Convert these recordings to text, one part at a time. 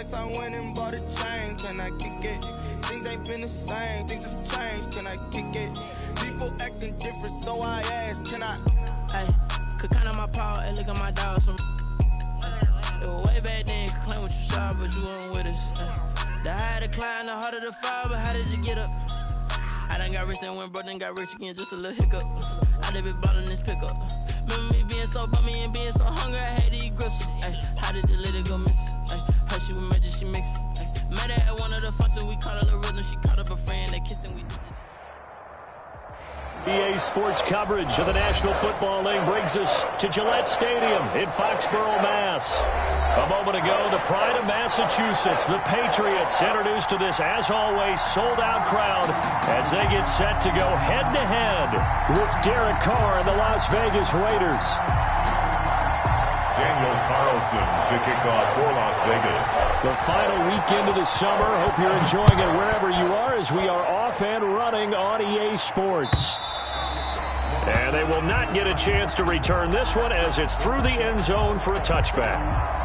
Racks, I went and bought a chain. Can I kick it? Things ain't been the same. Things have changed. Can I kick it? People acting different, so I asked, can I? Hey, could count on my power. Hey, look at my dogs from. It was way back then. Could claim what you saw, but you weren't with us. The higher the climb, the harder the fall. But how did you get up? I done got rich and went broke, then got rich again. Just a little hiccup. I done been ballin' this pickup. Remember me being so bummy and being so hungry, I had to eat gristle. Ay, how did the lady go miss? Ay, her she was magic, she mixed. Met her at one of the functions, we caught her the rhythm. She caught up a friend, they kissed and we did it. EA Sports coverage of the National Football League brings us to Gillette Stadium in Foxborough, Mass. A moment ago, the pride of Massachusetts, the Patriots, introduced to this, as always, sold-out crowd as they get set to go head-to-head with Derek Carr and the Las Vegas Raiders. Daniel Carlson to kick off for Las Vegas. The final weekend of the summer. Hope you're enjoying it wherever you are as we are off and running on EA Sports. And they will not get a chance to return this one as it's through the end zone for a touchback.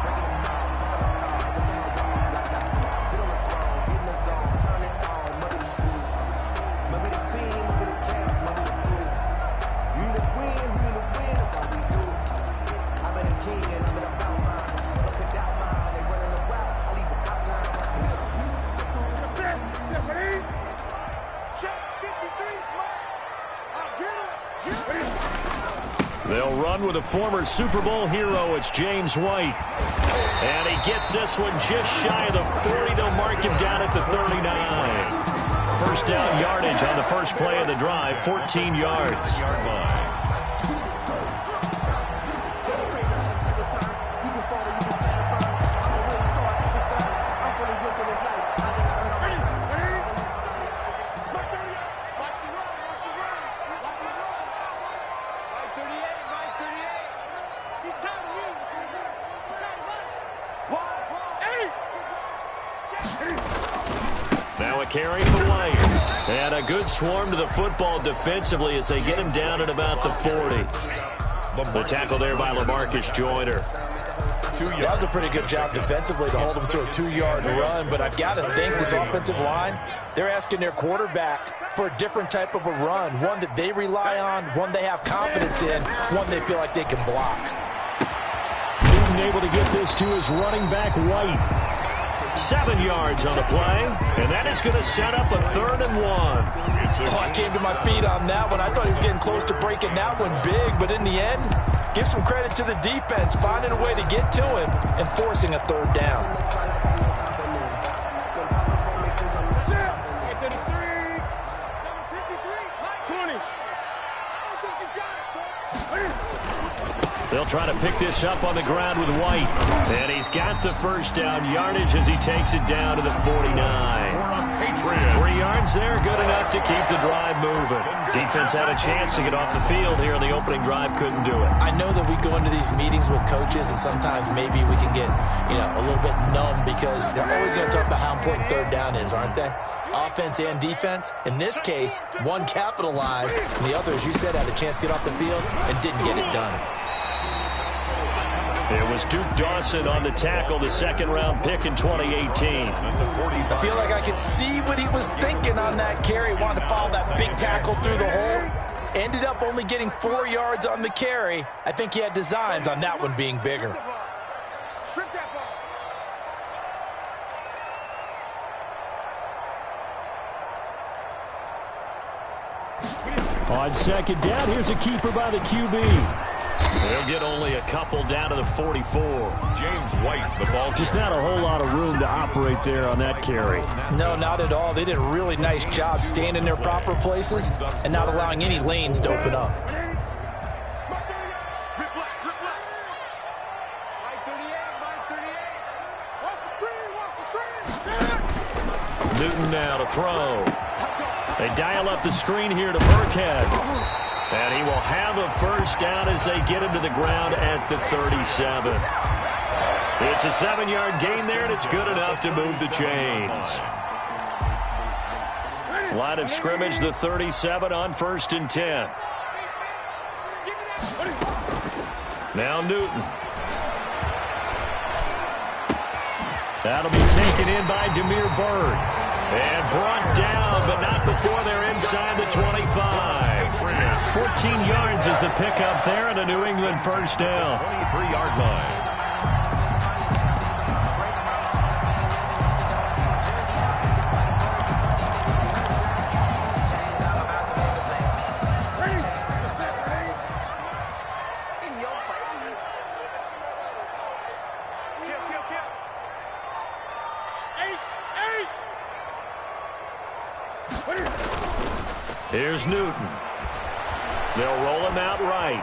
They'll run with a former Super Bowl hero. It's James White. And he gets this one just shy of the 40. They'll mark him down at the 39. First down yardage on the first play of the drive, 14 yards. Now a carry for White. And a good swarm to the football defensively as they get him down at about the 40. The tackle there by LaMarcus Joyner. That was a pretty good job defensively to hold him to a 2-yard run, but I've got to think this offensive line, they're asking their quarterback for a different type of a run, one that they rely on, one they have confidence in, one they feel like they can block. Newton able to get this to his running back, White. 7 yards on the play, and that is going to set up a 3rd and 1. Oh, I came to my feet on that one. I thought he was getting close to breaking that one big, but in the end, give some credit to the defense, finding a way to get to him and forcing a 3rd down. They'll try to pick this up on the ground with White. And he's got the first down yardage as he takes it down to the 49. 3 yards there, good enough to keep the drive moving. Defense had a chance to get off the field here on the opening drive, couldn't do it. I know that we go into these meetings with coaches, and sometimes maybe we can get, a little bit numb because they're always going to talk about how important 3rd down is, aren't they? Offense and defense. In this case, one capitalized, and the other, as you said, had a chance to get off the field and didn't get it done. It was Duke Dawson on the tackle, the 2nd-round pick in 2018. I feel like I could see what he was thinking on that carry. Wanted to follow that big tackle through the hole. Ended up only getting 4 yards on the carry. I think he had designs on that one being bigger. On 2nd down, here's a keeper by the QB. They'll get only a couple down to the 44. James White, the ball. Just not a whole lot of room to operate there on that carry. No, not at all. They did a really nice job staying in their proper places and not allowing any lanes to open up. Newton now to throw. They dial up the screen here to Burkhead. And he will have a first down as they get him to the ground at the 37. It's a 7-yard gain there, and it's good enough to move the chains. Line of scrimmage, the 37 on 1st and 10. Now Newton. That'll be taken in by Demir Bird. And brought down, but not before they're inside the 25. 14 yards is the pickup there, and a New England first down. 23-yard line. Here's Newton. They'll roll him out right.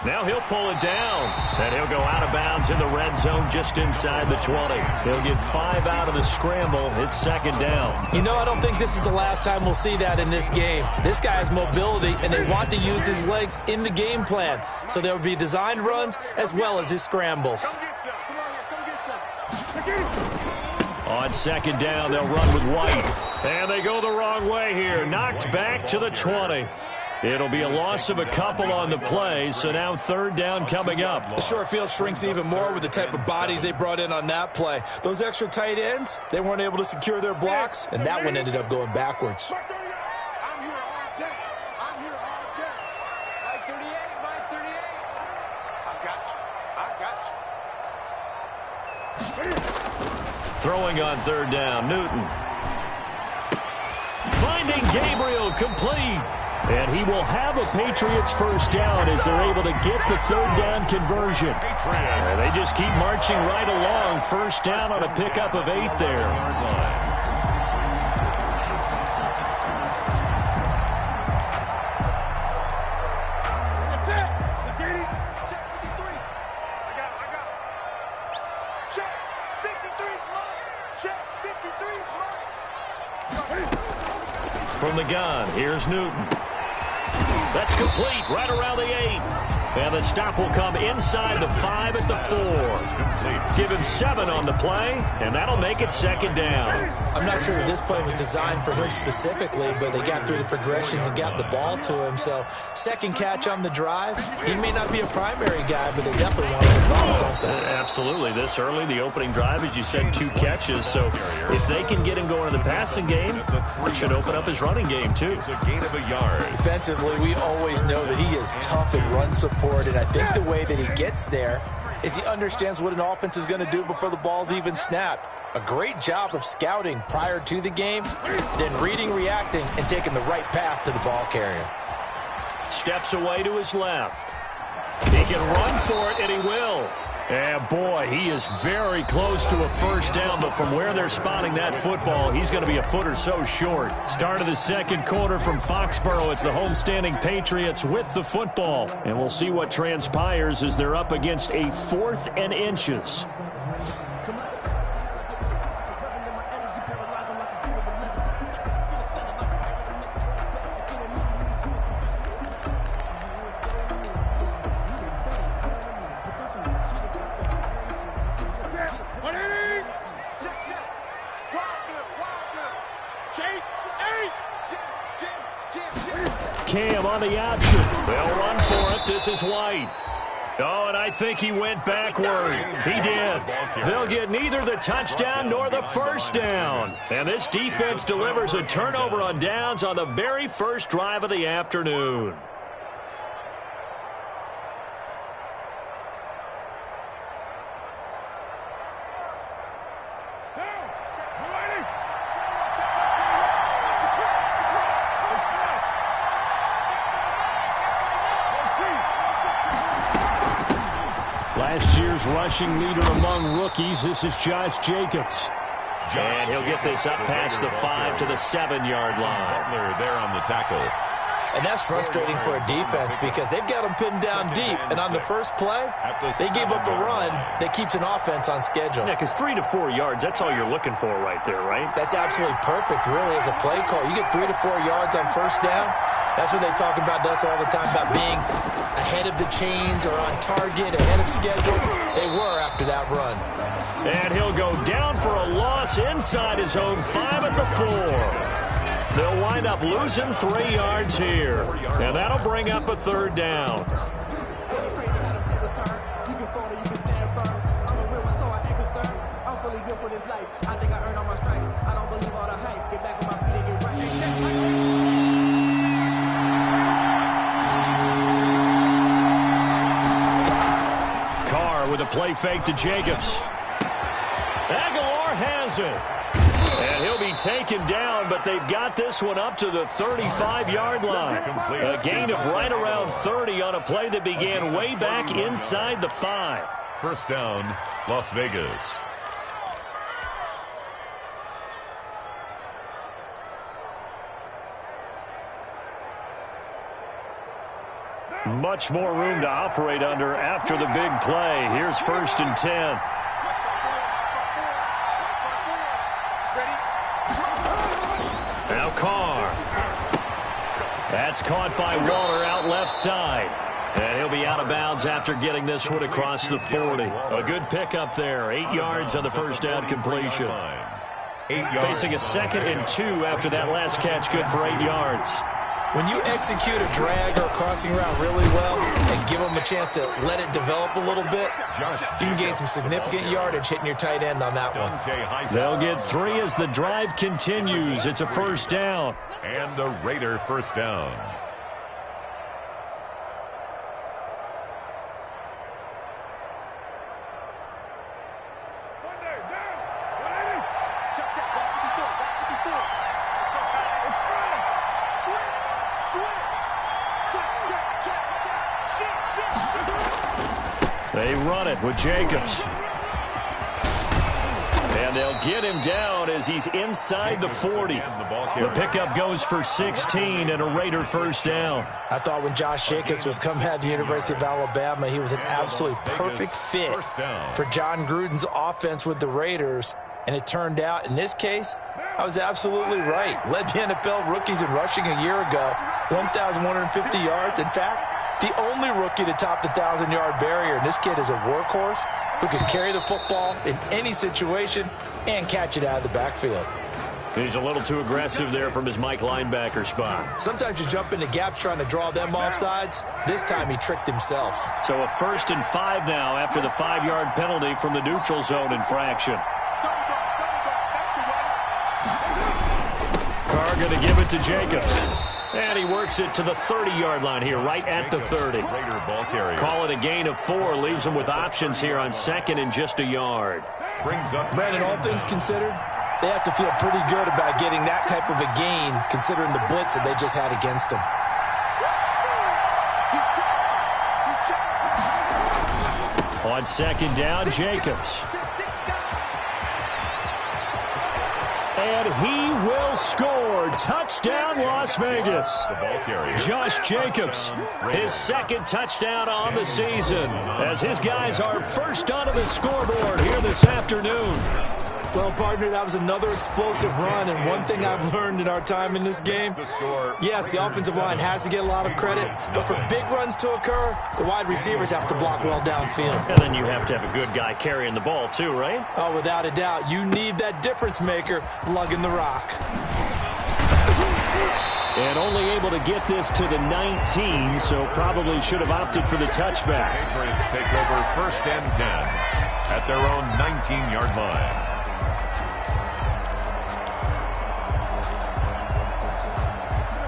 Now he'll pull it down, and he'll go out of bounds in the red zone just inside the 20. He'll get 5 out of the scramble. It's second down. You know, I don't think this is the last time we'll see that in this game. This guy has mobility, and they want to use his legs in the game plan. So there will be designed runs as well as his scrambles. On second down, they'll run with White. And they go the wrong way here. Knocked back to the 20. It'll be a loss of a couple on the play, so now third down coming up. The short field shrinks even more with the type of bodies they brought in on that play. Those extra tight ends, they weren't able to secure their blocks, and that one ended up going backwards. I'm here all day. I'm here all day. Mike 38, Mike 38. I got you. Throwing on third down, Newton. Finding Gabriel complete. And he will have a Patriots first down as they're able to get the third down conversion. And they just keep marching right along. First down on a pickup of 8 there. From the gun, here's Newton. That's complete right around the 8. And the stop will come inside the 5 at the 4. Give him 7 on the play, and that'll make it second down. I'm not sure that this play was designed for him specifically, but they got through the progressions and got the ball to him. So second catch on the drive. He may not be a primary guy, but they definitely want him involved, don't they? Absolutely. This early, the opening drive, as you said, 2 catches. So if they can get him going in the passing game, it should open up his running game, too. It's a gain of a yard. Defensively, we always know that he is tough in run support, and I think the way that he gets there is he understands what an offense is going to do before the ball's even snapped. A great job of scouting prior to the game, then reading, reacting, and taking the right path to the ball carrier. Steps away to his left. He can run for it, and he will. And, boy, he is very close to a first down, but from where they're spotting that football, he's going to be a foot or so short. Start of the second quarter from Foxborough. It's the homestanding Patriots with the football. And we'll see what transpires as they're up against a 4th and inches. Cam on the option. They'll run for it. This is White. Oh, and I think he went backward. He did. They'll get neither the touchdown nor the first down. And this defense delivers a turnover on downs on the very first drive of the afternoon. Last year's rushing leader among rookies, this is Josh Jacobs. And he'll get this up past the 5 to the 7-yard line. Butler there on the tackle. And that's frustrating for a defense because they've got them pinned down deep. And on the first play, they gave up a run that keeps an offense on schedule. Yeah, because 3 to 4 yards, that's all you're looking for right there, right? That's absolutely perfect, really, as a play call. You get 3 to 4 yards on first down. That's what they talk about to us all the time, about being ahead of the chains or on target, ahead of schedule. They were after that run. And he'll go down for a loss inside his own 5 at the 4. They'll wind up losing 3 yards here. And that'll bring up a third down. built for this life. I think I earned all my stripes. I don't believe all the hype. Get back on my feet and get right. Carr with a play fake to Jacobs. Aguilar has it. And he'll be taken down, but they've got this one up to the 35-yard line. A gain of right around 30 on a play that began way back inside the 5. First down, Las Vegas. Much more room to operate under after the big play. Here's 1st and 10. Now Carr. That's caught by Waller out left side. And he'll be out of bounds after getting this one across the 40. A good pickup there. 8 yards on the first down completion. Facing a 2nd and 2 after that last catch. Good for 8 yards. When you execute a drag or a crossing route really well and give them a chance to let it develop a little bit, you can gain some significant yardage hitting your tight end on that one. They'll get 3 as the drive continues. It's a first down. And a Raider first down. They run it with Jacobs. And they'll get him down as he's inside the 40. The pickup goes for 16 and a Raider first down. I thought when Josh Jacobs was coming out of the University of Alabama, he was an absolutely perfect fit for John Gruden's offense with the Raiders. And it turned out, in this case, I was absolutely right. Led the NFL rookies in rushing a year ago, 1,150 yards. In fact, the only rookie to top the 1,000-yard barrier. And this kid is a workhorse who can carry the football in any situation and catch it out of the backfield. He's a little too aggressive there from his Mike linebacker spot. Sometimes you jump into gaps trying to draw them off sides. This time he tricked himself. So a 1st and 5 now after the 5-yard penalty from the neutral zone infraction. Carr going to give it to Jacobs. And he works it to the 30-yard line here, right at the 30. Call it a gain of 4, leaves him with options here on 2nd and just a yard. Brandon, all things considered, they have to feel pretty good about getting that type of a gain, considering the blitz that they just had against them. On 2nd down, Jacobs. And he will score. Touchdown, Las Vegas. Josh Jacobs, his 2nd touchdown on the season, as his guys are first onto the scoreboard here this afternoon. Well, partner, that was another explosive run, and one thing I've learned in our time in this game, yes, the offensive line has to get a lot of credit, but for big runs to occur, the wide receivers have to block well downfield. And then you have to have a good guy carrying the ball too, right? Oh, without a doubt. You need that difference maker lugging the rock. And only able to get this to the 19, so probably should have opted for the touchback. Patriots take over 1st and 10 at their own 19-yard line.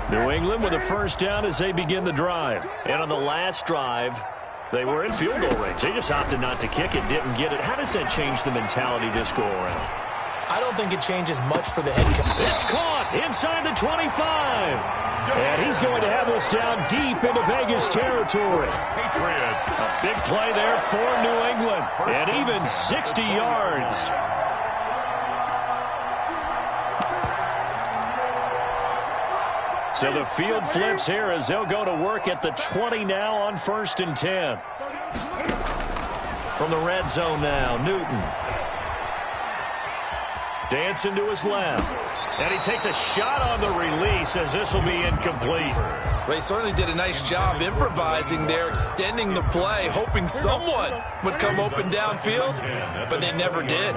New England with a first down as they begin the drive. And on the last drive, they were in field goal range. They just opted not to kick it, didn't get it. How does that change the mentality this go around? I don't think it changes much for the head coach. It's caught inside the 25. And he's going to have this down deep into Vegas territory. Patriots. A big play there for New England. And even 60 yards. So the field flips here as they'll go to work at the 20 now on 1st and 10. From the red zone now, Newton. Dancing to his left. And he takes a shot on the release as this will be incomplete. They certainly did a nice job improvising there, extending the play, hoping someone would come open downfield, but they never did.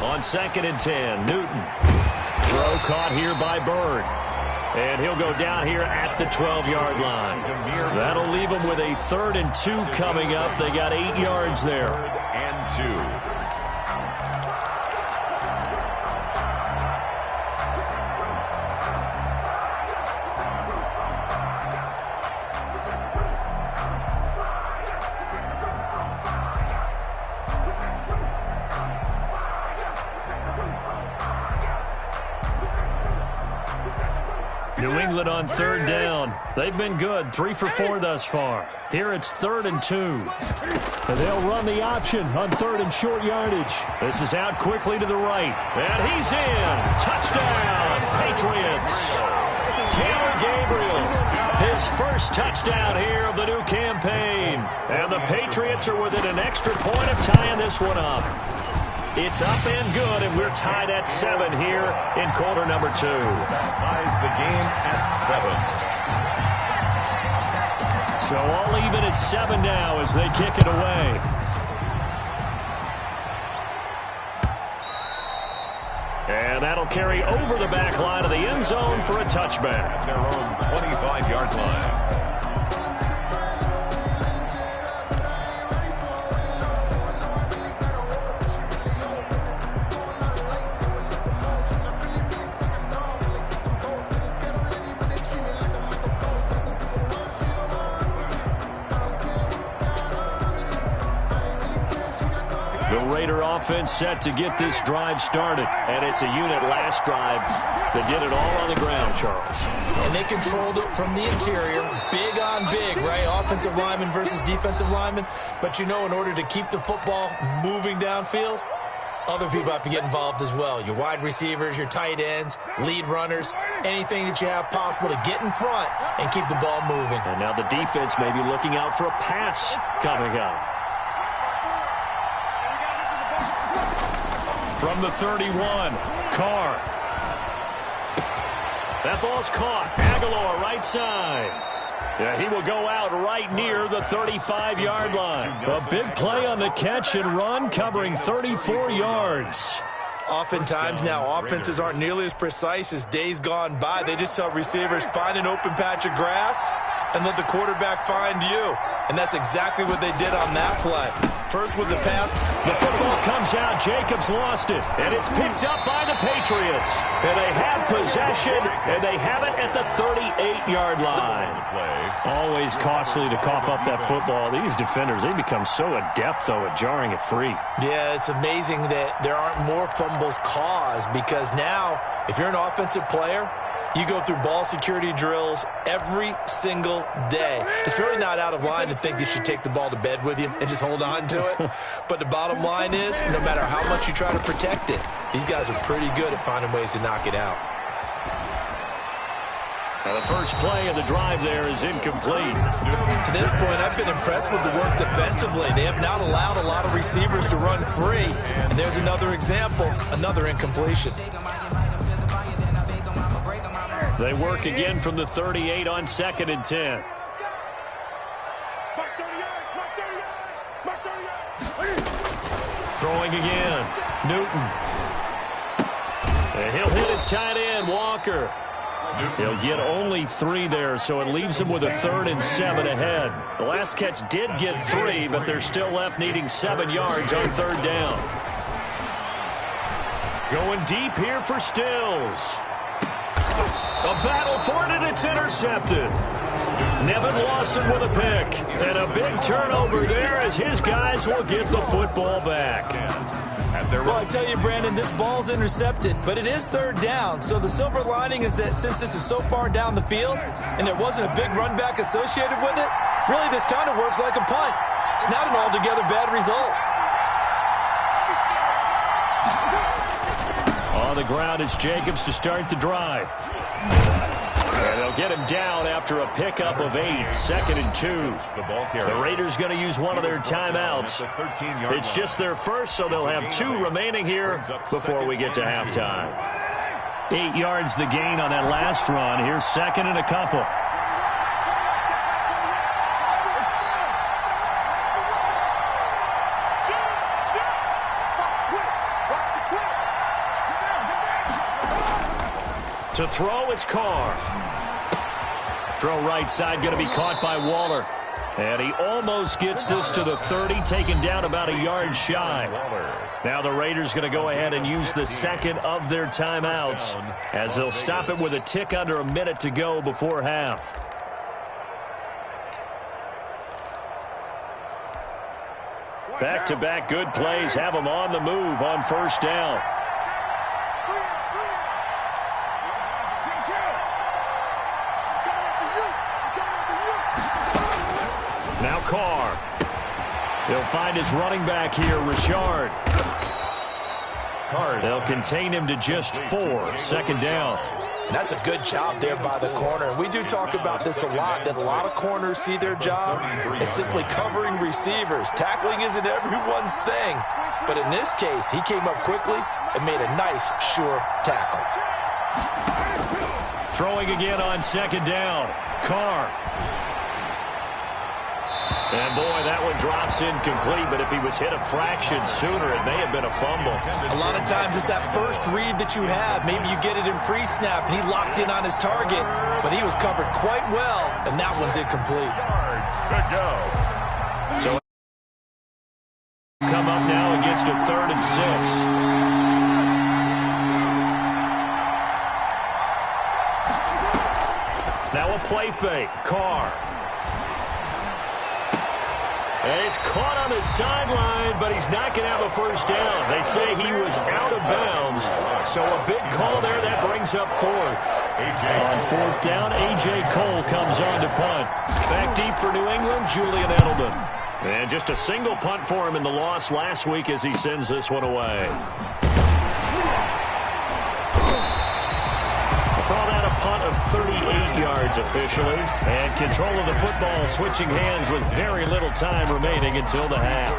on 2nd and 10. Newton. Throw caught here by Bird. And he'll go down here at the 12-yard line. That'll leave them with a 3rd and 2 coming up. They got 8 yards there. 3rd and 2. New England on 3rd down. They've been good, 3 for 4 thus far. Here it's 3rd and 2. And they'll run the option on 3rd and short yardage. This is out quickly to the right. And he's in. Touchdown, Patriots. Taylor Gabriel, his first touchdown here of the new campaign. And the Patriots are within an extra point of tying this one up. It's up and good, and we're tied at 7 here in quarter number 2. That ties the game at 7. So all even at 7 now as they kick it away. And that'll carry over the back line of the end zone for a touchback. At their own 25-yard line. Offense set to get this drive started, and it's a unit last drive that did it all on the ground, Charles. And they controlled it from the interior, big on big, right? Offensive lineman versus defensive lineman. But you know, in order to keep the football moving downfield, other people have to get involved as well. Your wide receivers, your tight ends, lead runners, anything that you have possible to get in front and keep the ball moving. And now the defense may be looking out for a pass coming up. From the 31, Carr. That ball's caught. Aguilar, right side. Yeah, he will go out right near the 35-yard line. A big play on the catch and run, covering 34 yards. Oftentimes now, offenses aren't nearly as precise as days gone by. They just tell receivers, find an open patch of grass and let the quarterback find you. And that's exactly what they did on that play. First with the pass. The football comes out. Jacobs lost it. And it's picked up by the Patriots. And they have possession. And they have it at the 38-yard line. Always costly to cough up that football. These defenders, they become so adept, though, at jarring it free. Yeah, it's amazing that there aren't more fumbles caused, because now, if you're an offensive player, you go through ball security drills every single day. It's really not out of line to think you should take the ball to bed with you and just hold on to it. But the bottom line is, no matter how much you try to protect it, these guys are pretty good at finding ways to knock it out. Now the first play of the drive there is incomplete. To this point, I've been impressed with the work defensively. They have not allowed a lot of receivers to run free. And there's another example, another incompletion. They work again from the 38 on 2nd and 10. Throwing again. Newton. And he'll hit his tight end, Walker. He'll get only 3 there, so it leaves him with a 3rd and 7 ahead. The last catch did get 3, but they're still left needing 7 yards on 3rd down. Going deep here for Stills. A battle for it, and it's intercepted. Nevin Lawson with a pick. And a big turnover there as his guys will get the football back. Well, I tell you, Brandon, this ball's intercepted, but it is 3rd down. So the silver lining is that since this is so far down the field and there wasn't a big run back associated with it, really this kind of works like a punt. It's not an altogether bad result. On the ground, it's Jacobs to start the drive. And they'll get him down after a pickup of 8, 2nd and 2. The Raiders going to use one of their timeouts. It's just their first, so they'll have 2 remaining here before we get to halftime. 8 yards the gain on that last run. Here's 2nd and a couple. To throw, it's Carr. Throw right side, going to be caught by Waller. And he almost gets this to the 30, taken down about a yard shy. Now the Raiders going to go ahead and use the second of their timeouts as they'll stop it with a tick under a minute to go before half. Back-to-back good plays have them on the move on first down. Now Carr. He'll find his running back here, Richard. They'll contain him to just 4. Second down. That's a good job there by the corner. We do talk about this a lot, that a lot of corners see their job as simply covering receivers. Tackling isn't everyone's thing. But in this case, he came up quickly and made a nice, sure tackle. Throwing again on second down. Carr. And, boy, that one drops incomplete, but if he was hit a fraction sooner, it may have been a fumble. A lot of times it's that first read that you have. Maybe you get it in pre-snap, and he locked in on his target, but he was covered quite well, and that one's incomplete. Yards to go. So come up now against a 3rd and 6. Now a play fake. Carr. And he's caught on the sideline, but he's not going to have a first down. They say he was out of bounds. So a big call there. That brings up 4th. On 4th down, A.J. Cole comes on to punt. Back deep for New England, Julian Edelman. And just a single punt for him in the loss last week as he sends this one away. Call that a punt of 38 yards officially. And control of the football switching hands with very little time remaining until the half.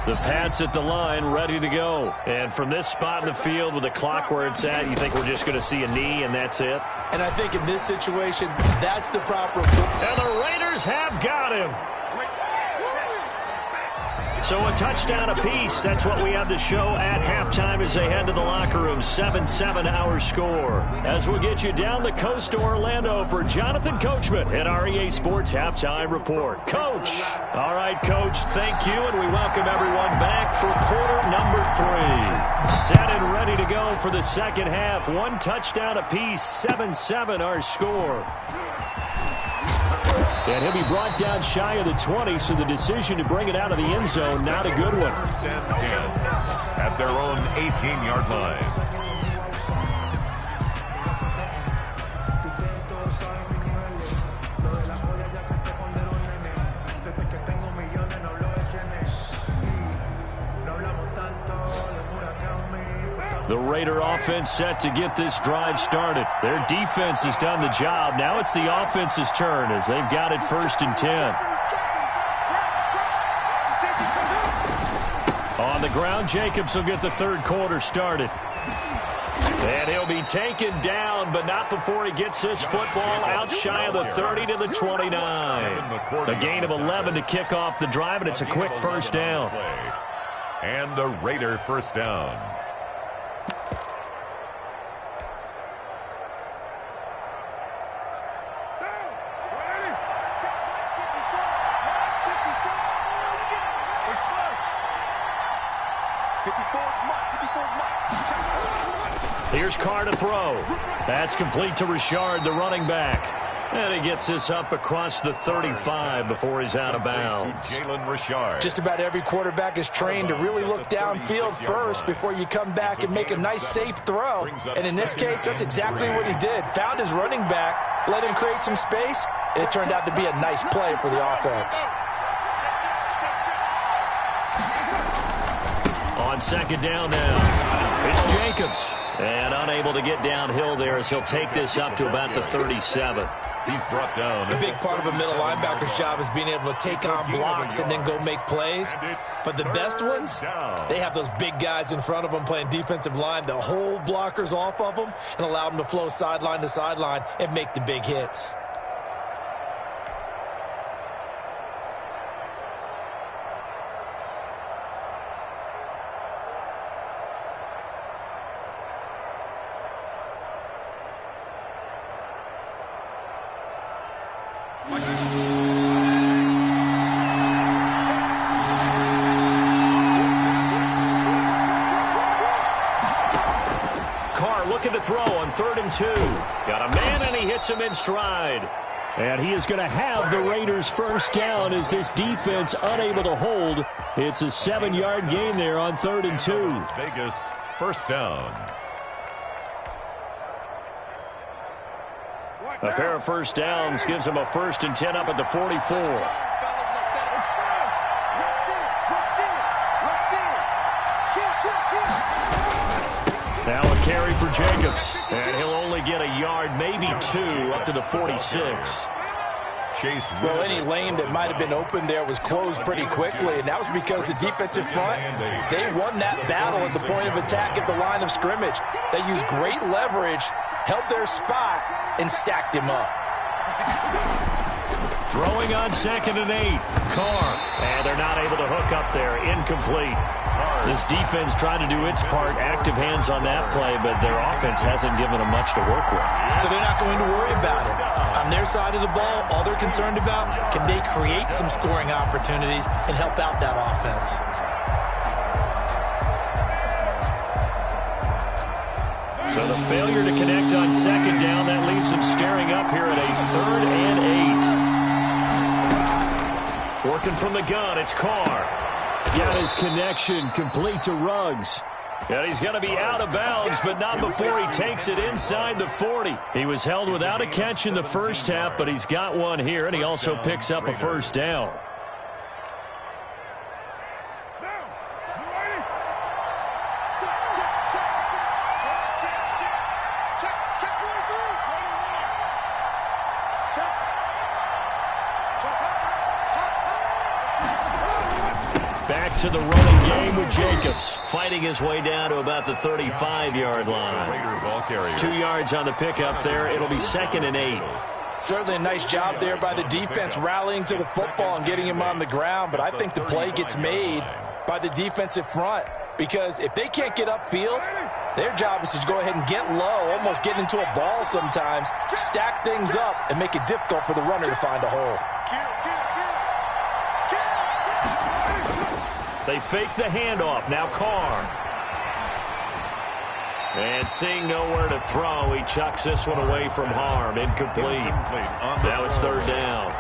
The Pats at the line ready to go. And from this spot in the field with the clock where it's at, you think we're just going to see a knee and that's it? And I think in this situation, that's the proper... And the Raiders have got him. So a touchdown apiece. That's what we have to show at halftime as they head to the locker room. 7-7 our score. As we'll get you down the coast to Orlando for Jonathan Coachman at our EA Sports Halftime Report. Coach. All right, Coach, thank you, and we welcome everyone back for quarter number 3. Set and ready to go for the second half. 1 touchdown apiece. 7-7 our score. And he'll be brought down shy of the 20, so the decision to bring it out of the end zone, not a good one. First and 10 at their own 18-yard line. The Raider offense set to get this drive started. Their defense has done the job. Now it's the offense's turn as they've got it 1st and 10. On the ground, Jacobs will get the 3rd quarter started. And he'll be taken down, but not before he gets this football out shy of the 30 to the 29. A gain of 11 to kick off the drive, and it's a quick first down. And a Raider first down. Here's Carr to throw. That's complete to Richard, the running back. And he gets this up across the 35 before he's out of bounds. Jalen Richard. Just about every quarterback is trained to really look downfield first before you come back and make a nice, safe throw. And in this case, that's exactly what he did. Found his running back, let him create some space, and it turned out to be a nice play for the offense. On second down now, it's Jacobs. And unable to get downhill there as he'll take this up to about the 37. He's brought down. A big part of a middle linebacker's job is being able to take on blocks and then go make plays. But the best ones, they have those big guys in front of them playing defensive line that hold blockers off of them and allow them to flow sideline to sideline and make the big hits. Carr looking to throw on 3rd and 2. Got a man, and he hits him in stride. And he is going to have the Raiders first down as this defense unable to hold. It's a 7-yard gain there on 3rd and 2. Vegas, first down. A pair of first downs gives him a 1st and 10 up at the 44. Now a carry for Jacobs. And he'll only get a yard, maybe 2, up to the 46. Well, any lane that might have been open there was closed pretty quickly, and that was because the defensive front, they won that battle at the point of attack at the line of scrimmage. They used great leverage, held their spot, and stacked him up. Throwing on 2nd and 8. Carr. And they're not able to hook up there. Incomplete. This defense tried to do its part, active hands on that play, but their offense hasn't given them much to work with. So they're not going to worry about it. On their side of the ball, all they're concerned about, can they create some scoring opportunities and help out that offense? So the failure to connect on 2nd down, that leaves them staring up here at a 3rd and 8. Working from the gun, it's Carr. Got his connection complete to Ruggs. And he's going to be out of bounds, but not before he takes it inside the 40. He was held without a catch in the first half, but he's got one here, and he also picks up a first down. Back to the running game with Jacobs, fighting his way down to about the 35-yard line. 2 yards on the pickup there. It'll be 2nd and 8. Certainly a nice job there by the defense rallying to the football and getting him on the ground, but I think the play gets made by the defensive front because if they can't get upfield, their job is to go ahead and get low, almost get into a ball sometimes, stack things up, and make it difficult for the runner to find a hole. They fake the handoff. Now Carr. And seeing nowhere to throw, he chucks this one away from harm. Incomplete. Now it's 3rd down.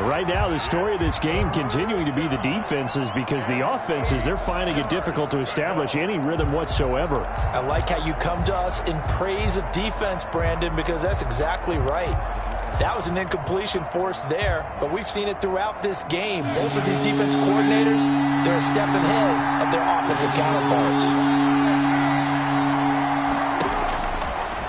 Right now, the story of this game continuing to be the defenses because the offenses, they're finding it difficult to establish any rhythm whatsoever. I like how you come to us in praise of defense, Brandon, because that's exactly right. That was an incompletion forced there, but we've seen it throughout this game. Both of these defense coordinators, they're a step ahead of their offensive counterparts.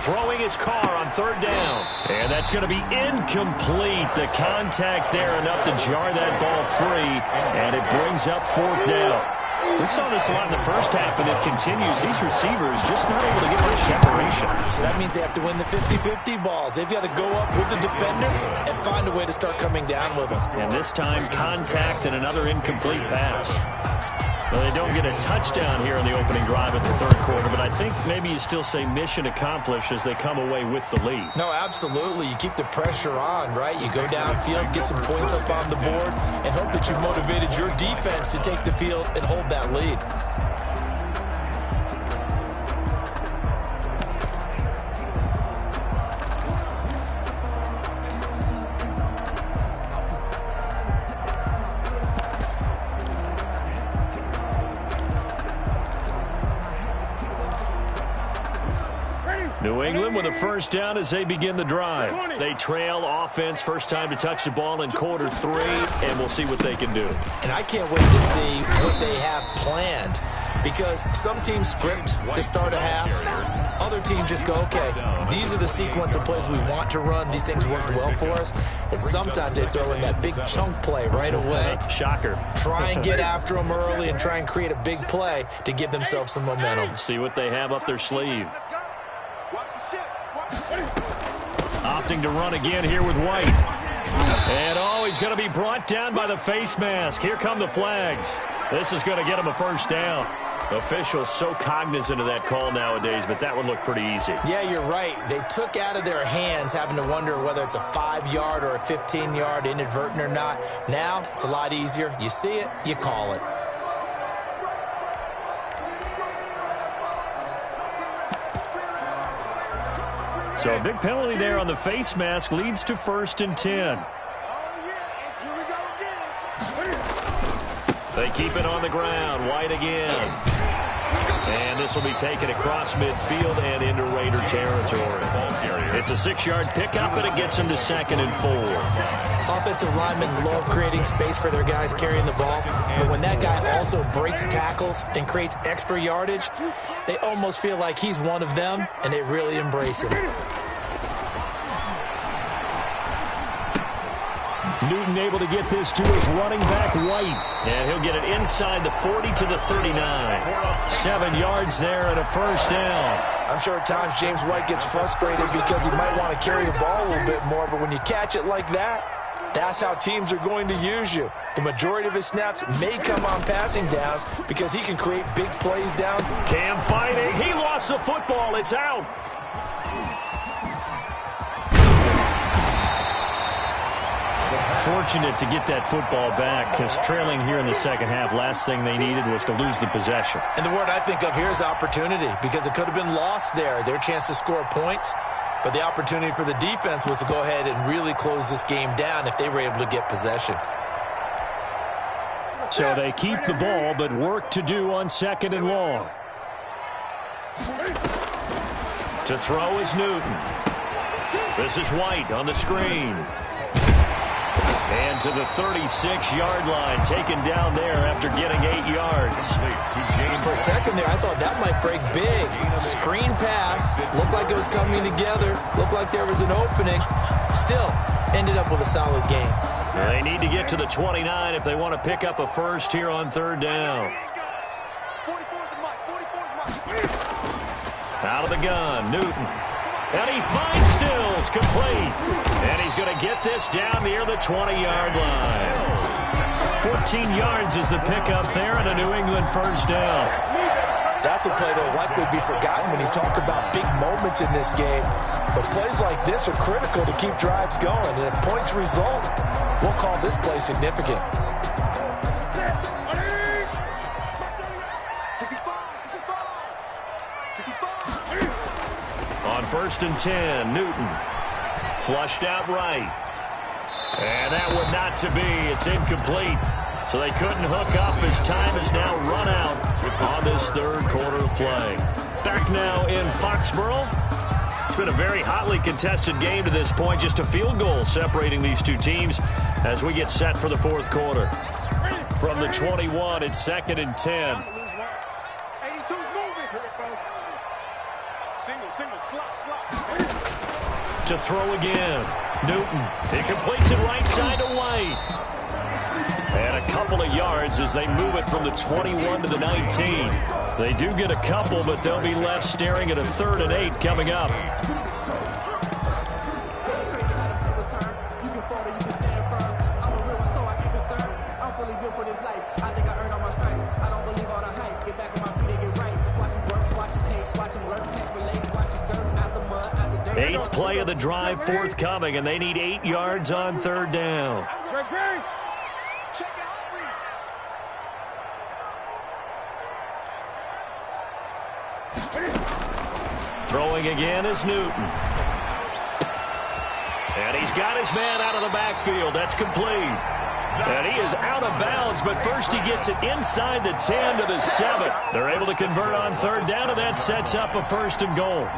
Throwing his Carr on 3rd down. And that's going to be incomplete. The contact there enough to jar that ball free, and it brings up 4th down. We saw this a lot in the first half, and it continues. These receivers just not able to get much separation. So that means they have to win the 50-50 balls. They've got to go up with the defender and find a way to start coming down with them. And this time, contact and another incomplete pass. Well, they don't get a touchdown here in the opening drive of the 3rd quarter, but I think maybe you still say mission accomplished as they come away with the lead. No, absolutely. You keep the pressure on, right? You go downfield, get some points up on the board, and hope that you motivated your defense to take the field and hold that lead. New England with a first down as they begin the drive. They trail offense, first time to touch the ball in quarter 3, and we'll see what they can do. And I can't wait to see what they have planned because some teams script to start a half. Other teams just go, okay, these are the sequence of plays we want to run. These things worked well for us. And sometimes they throw in that big chunk play right away. Shocker. Try and get after them early and try and create a big play to give themselves some momentum. See what they have up their sleeve. Opting to run again here with White. And, he's going to be brought down by the face mask. Here come the flags. This is going to get him a first down. Officials so cognizant of that call nowadays, but that would look pretty easy. Yeah, you're right. They took out of their hands having to wonder whether it's a 5-yard or a 15-yard inadvertent or not. Now, it's a lot easier. You see it, you call it. So a big penalty there on the face mask leads to 1st and 10. They keep it on the ground. White again. And this will be taken across midfield and into Raider territory. It's a 6-yard pickup, and it gets them to 2nd and 4. Offensive linemen love creating space for their guys carrying the ball, but when that guy also breaks tackles and creates extra yardage, they almost feel like he's one of them, and they really embrace it. Newton able to get this to his running back, White. And he'll get it inside the 40 to the 39. 7 yards there and a 1st down. I'm sure at times James White gets frustrated because he might want to carry the ball a little bit more, but when you catch it like that, that's how teams are going to use you. The majority of his snaps may come on passing downs because he can create big plays down. Cam fighting. He lost the football. It's out. Fortunate to get that football back, because trailing here in the second half, last thing they needed was to lose the possession. And the word I think of here is opportunity, because it could have been lost there. Their chance to score points, but the opportunity for the defense was to go ahead and really close this game down if they were able to get possession. So they keep the ball, but work to do on 2nd and long. To throw is Newton. This is White on the screen. And to the 36-yard line, taken down there after getting 8 yards. For a second there, I thought that might break big. Screen pass, looked like it was coming together, looked like there was an opening. Still, ended up with a solid game. They need to get to the 29 if they want to pick up a 1st here on 3rd down. Out of the gun, Newton. And he finds Stills, complete. And he's going to get this down near the 20-yard line. 14 yards is the pickup there and a New England 1st down. That's a play that will likely be forgotten when you talk about big moments in this game. But plays like this are critical to keep drives going. And if points result, we'll call this play significant. On 1st and 10, Newton flushed out right. And that one not to be. It's incomplete. So they couldn't hook up as time has now run out on this 3rd quarter of play. Back now in Foxborough. It's been a very hotly contested game to this point. Just a field goal separating these two teams as we get set for the 4th quarter. From the 21, it's 2nd and 10. To throw again. Newton. He completes it right side to White. And a couple of yards as they move it from the 21 to the 19. They do get a couple, but they'll be left staring at a 3rd and 8 coming up. Eighth play of the drive forthcoming, and they need 8 yards on 3rd down. Throwing again is Newton. And he's got his man out of the backfield. That's complete. And he is out of bounds, but first he gets it inside the 10 to the 7. They're able to convert on 3rd down, and that sets up a 1st and goal.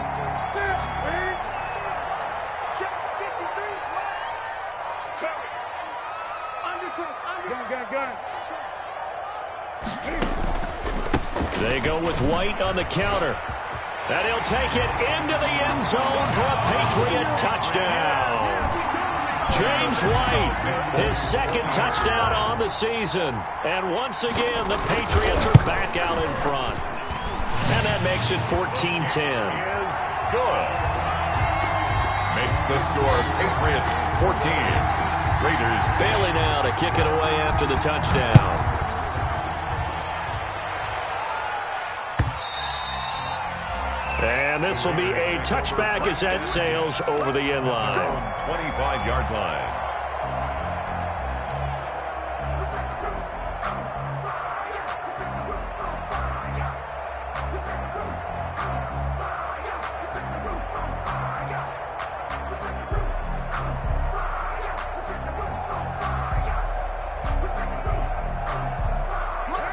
They go with White on the counter. And he'll take it into the end zone for a Patriot touchdown. James White, his 2nd touchdown on the season. And once again, the Patriots are back out in front. And that makes it 14-10. Good. Makes the score Patriots 14. Raiders 10. Bailey now to kick it away after the touchdown. And this will be a touchback as that sails over the end line. 25-yard line.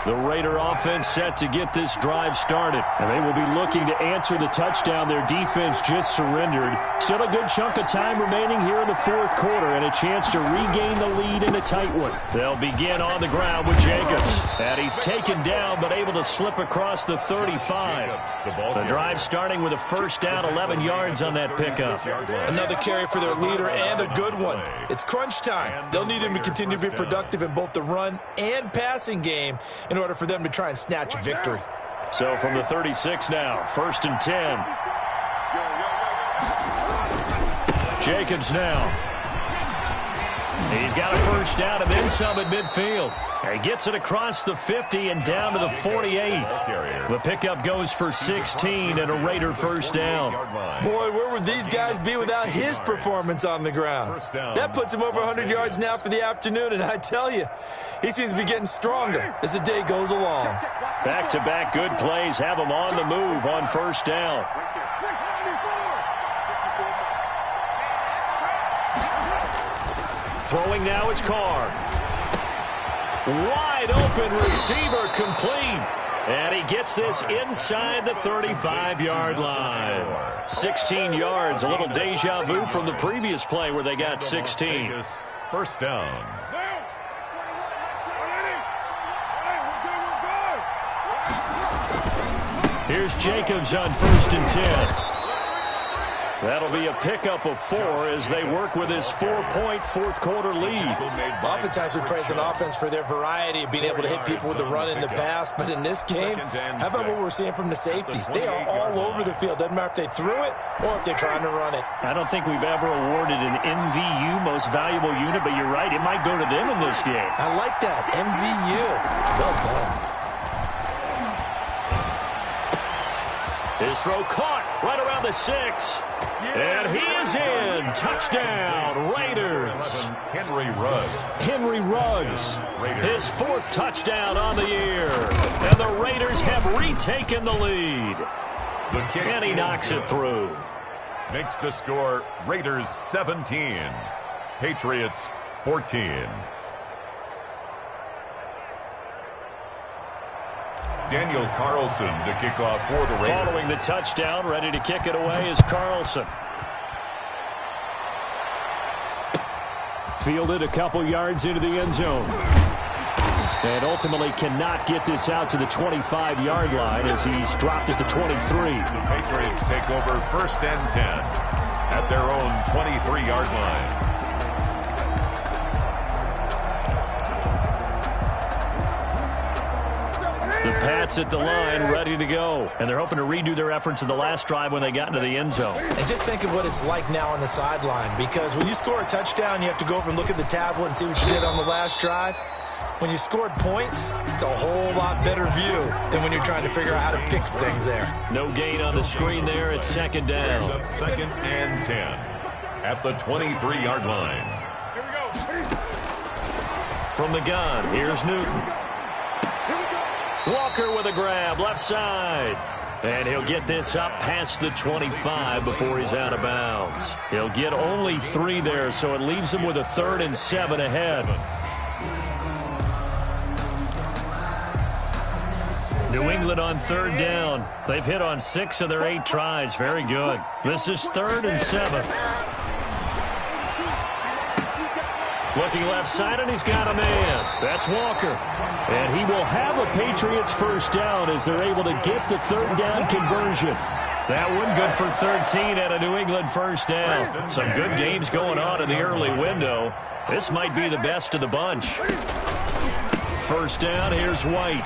The Raider offense set to get this drive started. And they will be looking to answer the touchdown their defense just surrendered. Still a good chunk of time remaining here in the fourth quarter and a chance to regain the lead in a tight one. They'll begin on the ground with Jacobs. And he's taken down but able to slip across the 35. The drive starting with a first down, 11 yards on that pickup. Another carry for their leader and a good one. It's crunch time. They'll need him to continue to be productive in both the run and passing game in order for them to try and snatch a victory. So from the 36 now, 1st and 10. Jacobs now. He's got a first down and then some at midfield. He gets it across the 50 and down to the 48. The pickup goes for 16 and a Raider first down. Boy, where would these guys be without his performance on the ground? That puts him over 100 yards now for the afternoon, and I tell you, he seems to be getting stronger as the day goes along. Back-to-back good plays have him on the move on first down. Throwing now is Carr. Wide open receiver complete. And he gets this inside the 35-yard line. 16 yards, a little deja vu from the previous play where they got 16. First down. Here's Jacobs on 1st and 10. That'll be a pickup of 4 as they work with this 4-point fourth-quarter lead. Oftentimes we praise an offense for their variety of being able to hit people with the run and the pass, but in this game, how about what we're seeing from the safeties? They are all over the field. Doesn't matter if they threw it or if they're trying to run it. I don't think we've ever awarded an MVU, most valuable unit, but you're right, it might go to them in this game. I like that, MVU. Well done. His throw caught right around the 6. And he is in. Touchdown, Raiders. Henry Ruggs. His 4th touchdown on the year. And the Raiders have retaken the lead. And he knocks it through. Makes the score Raiders 17. Patriots 14. Daniel Carlson to kick off for the Raiders. Following the touchdown, ready to kick it away is Carlson. Fielded a couple yards into the end zone. And ultimately cannot get this out to the 25-yard line as he's dropped it to 23. The Patriots take over 1st and 10 at their own 23-yard line. The Pats at the line, ready to go. And they're hoping to redo their efforts in the last drive when they got into the end zone. And just think of what it's like now on the sideline, because when you score a touchdown, you have to go over and look at the tablet and see what you did on the last drive. When you scored points, it's a whole lot better view than when you're trying to figure out how to fix things there. No gain on the screen there. It's 2nd down. Up 2nd and 10 at the 23-yard line. From the gun, here's Newton. Walker with a grab, left side. And he'll get this up past the 25 before he's out of bounds. He'll get only 3 there, so it leaves him with a 3rd and 7 ahead. New England on 3rd down. They've hit on 6 of their 8 tries. Very good. This is 3rd and 7. Looking left side, and he's got a man. That's Walker. And he will have a Patriots first down as they're able to get the 3rd down conversion. That one good for 13 and a New England first down. Some good games going on in the early window. This might be the best of the bunch. First down, here's White.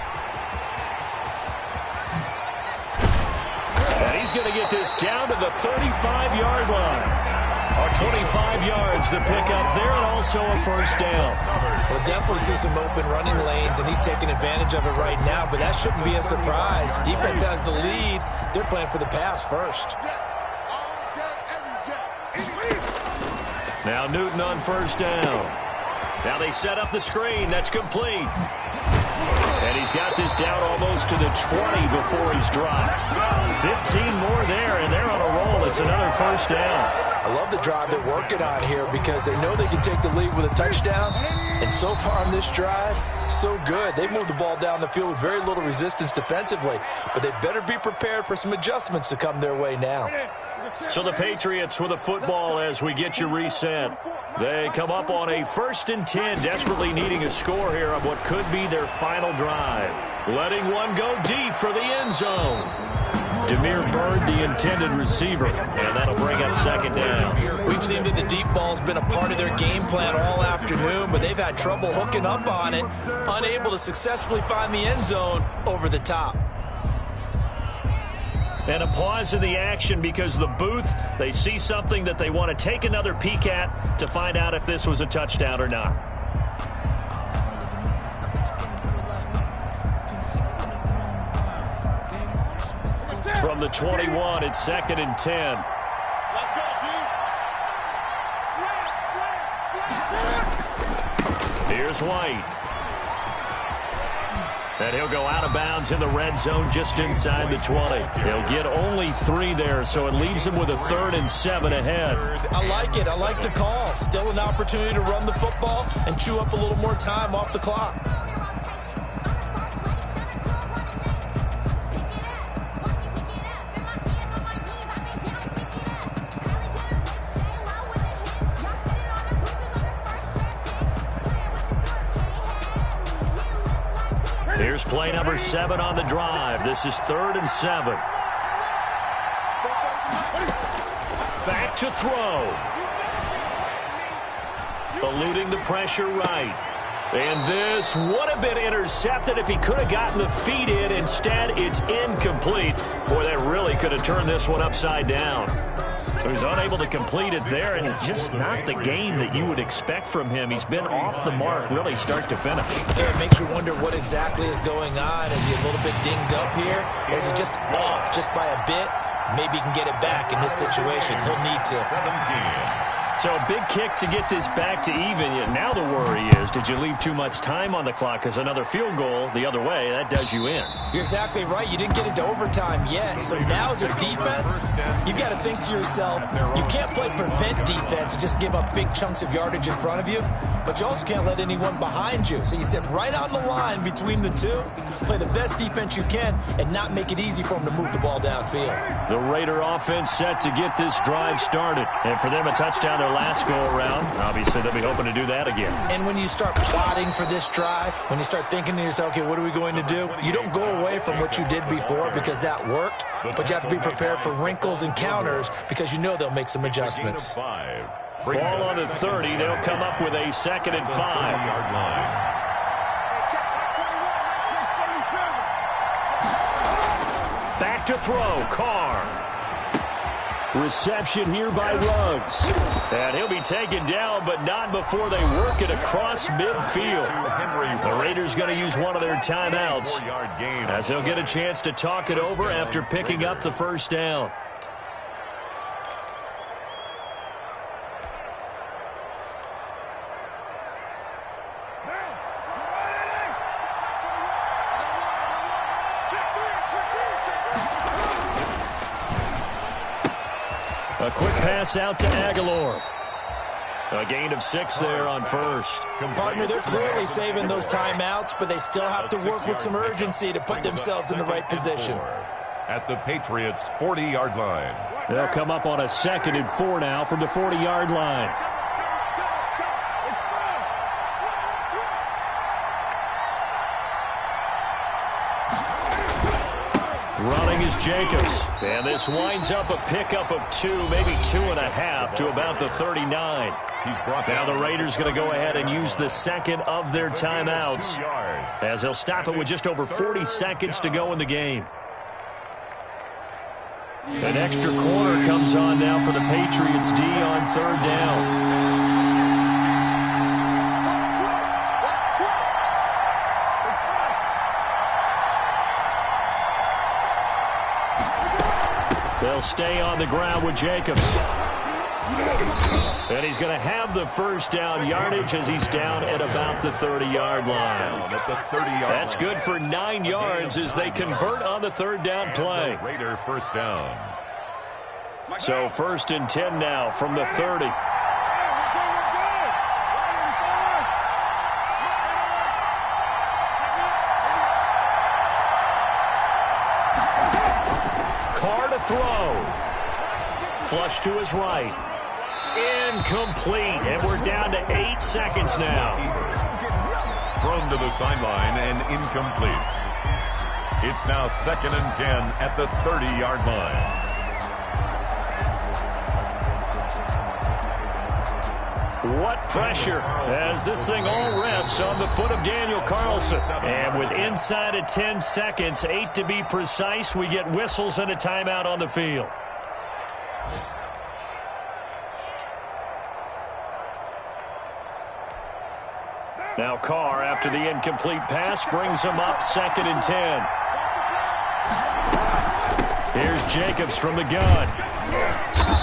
And he's going to get this down to the 35-yard line. A 25 yards to pick up there, and also a first down. We'll definitely see some open running lanes, and he's taking advantage of it right now, but that shouldn't be a surprise. Defense has the lead. They're playing for the pass first. Now Newton on first down. Now they set up the screen. That's complete. And he's got this down almost to the 20 before he's dropped. 15 more there, and they're on a roll. It's another first down. I love the drive they're working on here because they know they can take the lead with a touchdown. And so far on this drive, so good. They moved the ball down the field with very little resistance defensively. But they better be prepared for some adjustments to come their way now. So the Patriots with the football as we get you reset. They come up on a 1st and 10, desperately needing a score here on what could be their final drive. Letting one go deep for the end zone. Demir Bird, the intended receiver, and that'll bring up second down. We've seen that the deep ball's been a part of their game plan all afternoon, but they've had trouble hooking up on it, unable to successfully find the end zone over the top. And a pause in the action because the booth, they see something that they want to take another peek at to find out if this was a touchdown or not. From the 21, it's 2nd and 10. Let's go, dude. Here's White. And he'll go out of bounds in the red zone just inside the 20. He'll get only 3 there, so it leaves him with a 3rd and 7 ahead. I like it. I like the call. Still an opportunity to run the football and chew up a little more time off the clock. Here's play number 7 on the drive. This is 3rd and 7. Back to throw. Eluding the pressure right. And this would have been intercepted if he could have gotten the feet in. Instead, it's incomplete. Boy, that really could have turned this one upside down. He was unable to complete it there, and just not the game that you would expect from him. He's been off the mark really start to finish. Yeah, it makes you wonder what exactly is going on. Is he a little bit dinged up here, or is he just off just by a bit? Maybe he can get it back in this situation. He'll need to. 17. So a big kick to get this back to even. Yet now the worry is, did you leave too much time on the clock? Because another field goal the other way, that does you in. You're exactly right. You didn't get into overtime yet. So now as a defense, you've got to think to yourself, you can't play prevent defense and just give up big chunks of yardage in front of you. But you also can't let anyone behind you. So you sit right on the line between the two, play the best defense you can, and not make it easy for them to move the ball downfield. The Raider offense set to get this drive started. And for them, a touchdown their last go-around. Obviously, they'll be hoping to do that again. And when you start plotting for this drive, when you start thinking to yourself, okay, what are we going to do? You don't go away from what you did before because that worked, but you have to be prepared for wrinkles and counters because you know they'll make some adjustments. Ball on the 30. They'll come up with a 2nd and 5. Back to throw. Carr. Reception here by Ruggs. And he'll be taken down, but not before they work it across midfield. The Raiders going to use one of their timeouts as they'll get a chance to talk it over after picking up the first down. A quick pass out to Aguilar. A gain of 6 there on first. Partner, they're clearly saving those timeouts, but they still have to work with some urgency to put themselves in the right position. At the Patriots' 40-yard line. They'll come up on a 2nd and 4 now from the 40-yard line. Running is Jacobs. And this winds up a pickup of 2, maybe 2.5 to about the 39. Now the Raiders going to go ahead and use the second of their timeouts as they'll stop it with just over 40 seconds to go in the game. An extra corner comes on now for the Patriots D on third down. They'll stay on the ground with Jacobs. And he's going to have the first down yardage as he's down at about the 30-yard line. That's good for 9 yards as they convert on the third down play. Raider first down. So 1st and 10 now from the 30. Carr to throw. Flush to his right. Incomplete, and we're down to 8 seconds now. Thrown to the sideline and incomplete. It's now 2nd and 10 at the 30-yard line. What pressure as this thing all rests on the foot of Daniel Carlson. And with inside of 10 seconds, 8 to be precise, we get whistles and a timeout on the field. Now Carr, after the incomplete pass, brings him up 2nd and 10. Here's Jacobs from the gun.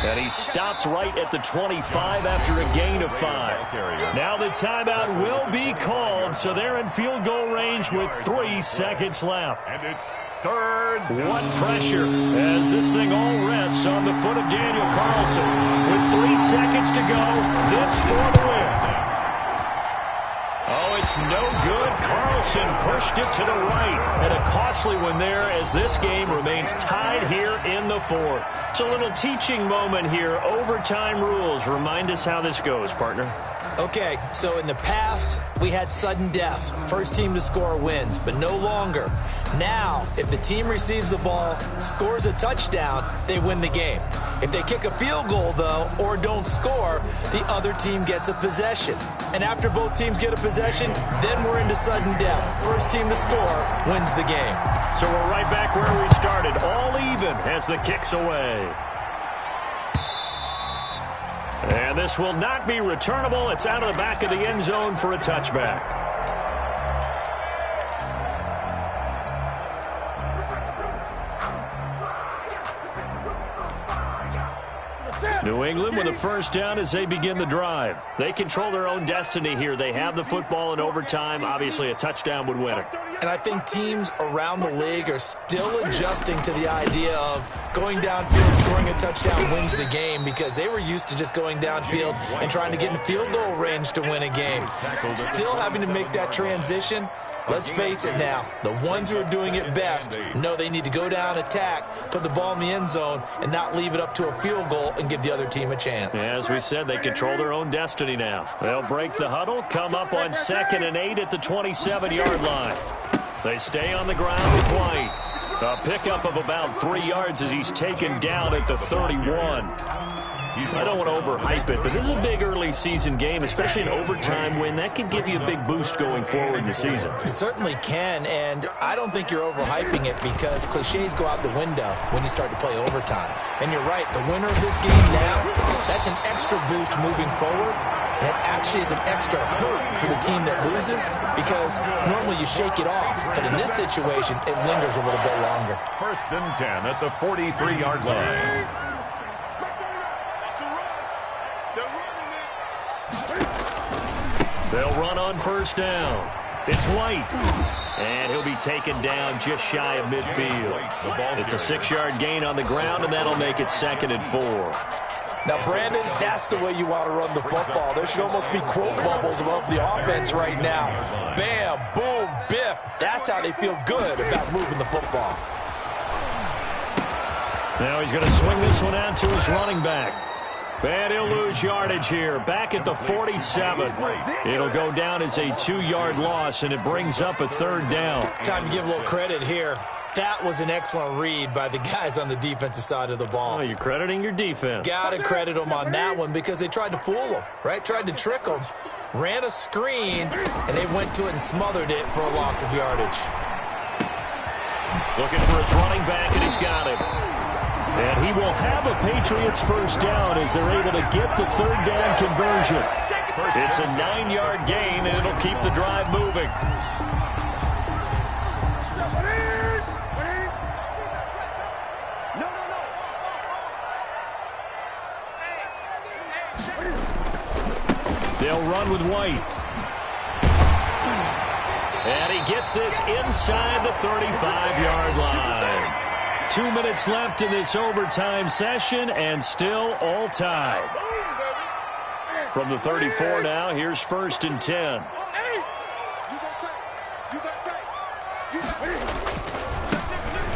And he stopped right at the 25 after a gain of 5. Now the timeout will be called, so they're in field goal range with 3 seconds left. And it's 3rd. What pressure as this thing all rests on the foot of Daniel Carlson. With 3 seconds to go, this for the win. Oh, it's no good. Carlson pushed it to the right. And a costly one there as this game remains tied here in the 4th. It's a little teaching moment here. Overtime rules. Remind us how this goes, partner. Okay, so in the past, we had sudden death. First team to score wins, but no longer. Now, if the team receives the ball, scores a touchdown, they win the game. If they kick a field goal, though, or don't score, the other team gets a possession. And after both teams get a possession, then we're into sudden death. First team to score wins the game. So we're right back where we started, all even as the kick's away. And this will not be returnable. It's out of the back of the end zone for a touchback. New England with a first down as they begin the drive. They control their own destiny here. They have the football in overtime. Obviously, a touchdown would win it. And I think teams around the league are still adjusting to the idea of going downfield, scoring a touchdown wins the game, because they were used to just going downfield and trying to get in field goal range to win a game. Still having to make that transition. Let's face it now, the ones who are doing it best know they need to go down, attack, put the ball in the end zone, and not leave it up to a field goal and give the other team a chance. As we said, they control their own destiny now. They'll break the huddle, come up on 2nd and 8 at the 27-yard line. They stay on the ground with White. A pickup of about 3 yards as he's taken down at the 31. I don't want to overhype it, but this is a big early season game, especially an overtime win. That could give you a big boost going forward in the season. It certainly can, and I don't think you're overhyping it because cliches go out the window when you start to play overtime. And you're right, the winner of this game now, that's an extra boost moving forward. And it actually is an extra hurt for the team that loses because normally you shake it off. But in this situation, it lingers a little bit longer. 1st and 10 at the 43-yard line. They'll run on first down. It's White. And he'll be taken down just shy of midfield. It's a 6-yard gain on the ground, and that'll make it 2nd and 4. Now, Brandon, that's the way you want to run the football. There should almost be quote bubbles above the offense right now. Bam, boom, biff. That's how they feel good about moving the football. Now he's going to swing this one out to his running back. And he'll lose yardage here, back at the 47. It'll go down as a 2-yard loss, and it brings up a 3rd down. Time to give a little credit here. That was an excellent read by the guys on the defensive side of the ball. Oh, you're crediting your defense. Got to credit them on that one because they tried to fool them, right? Tried to trick them. Ran a screen, and they went to it and smothered it for a loss of yardage. Looking for his running back, and he's got him. And he will have a Patriots first down as they're able to get the third down conversion. It's a 9-yard gain, and it'll keep the drive moving. They'll run with White. And he gets this inside the 35-yard line. 2 minutes left in this overtime session, and still all tied. From the 34 now, here's 1st and 10.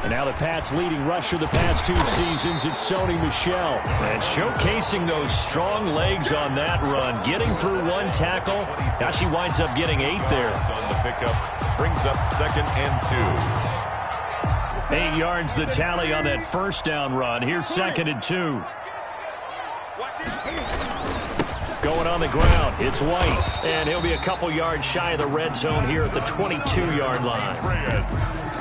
And now the Pats' leading rusher the past 2 seasons, it's Sony Michel. And showcasing those strong legs on that run, getting through 1 tackle. Now she winds up getting 8 there. On the pickup, brings up 2nd and 2. 8 yards the tally on that first down run. Here's 2nd and 2. Going on the ground, it's White. And he'll be a couple yards shy of the red zone here at the 22-yard line.